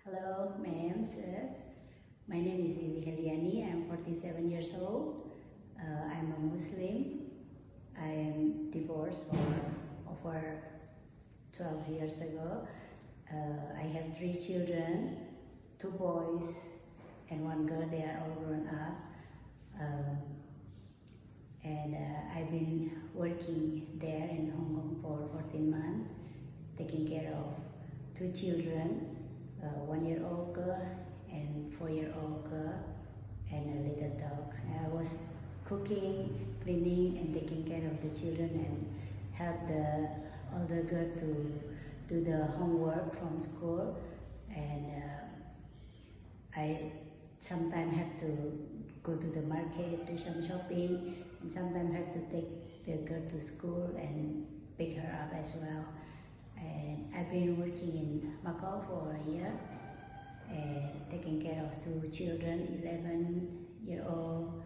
Hello, ma'am, sir. My name is Bibi Heliani. I'm 47 years old. I'm a Muslim. I am divorced for over 12 years ago. I have 3 children, 2 boys and 1 girl. They are all grown up. Um, and I've been working there in Hong Kong for 14 months, taking care of 2 children, 1-year-old girl and 4-year-old girl, and a little dog. I was cooking, cleaning, and taking care of the children, and help the older girl to do the homework from school. And I sometimes have to go to the market, do some shopping, and sometimes have to take the girl to school and pick her up as well. And I've been working in Macau for a year and taking care of 2 children, 11-year-old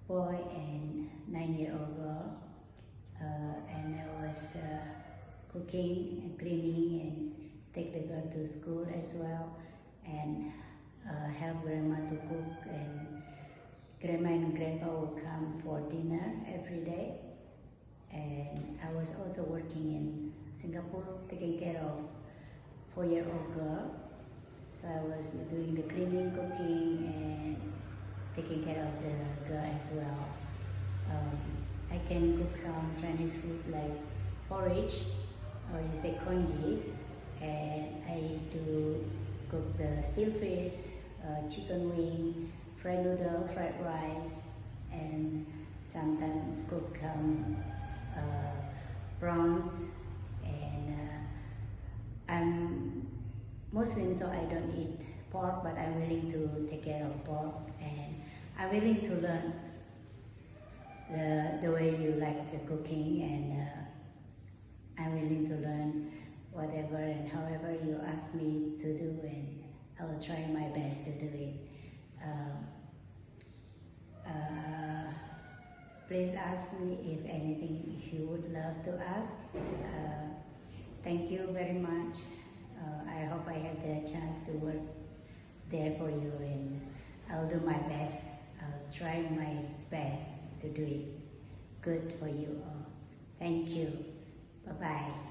boy and 9-year-old girl. And I was cooking and cleaning and take the girl to school as well, and help grandma to cook, and grandma and grandpa will come for dinner every day. And I was also working in Singapore, taking care of 4-year-old girl. So I was doing the cleaning, cooking, and taking care of the girl as well. I can cook some Chinese food like porridge, or you say congee, and I do cook the steel fish, chicken wing, fried noodle, fried rice, and sometimes cook prawns. And I'm Muslim, so I don't eat pork, but I'm willing to take care of pork, and I'm willing to learn the way you like the cooking, and I'm willing to learn whatever and however you ask me to do, and I will try my best to do it. Please ask me if anything you would love to ask. Thank you very much. I hope I have the chance to work there for you, and I'll do my best. I'll try my best to do it good for you all. Thank you. Bye-bye.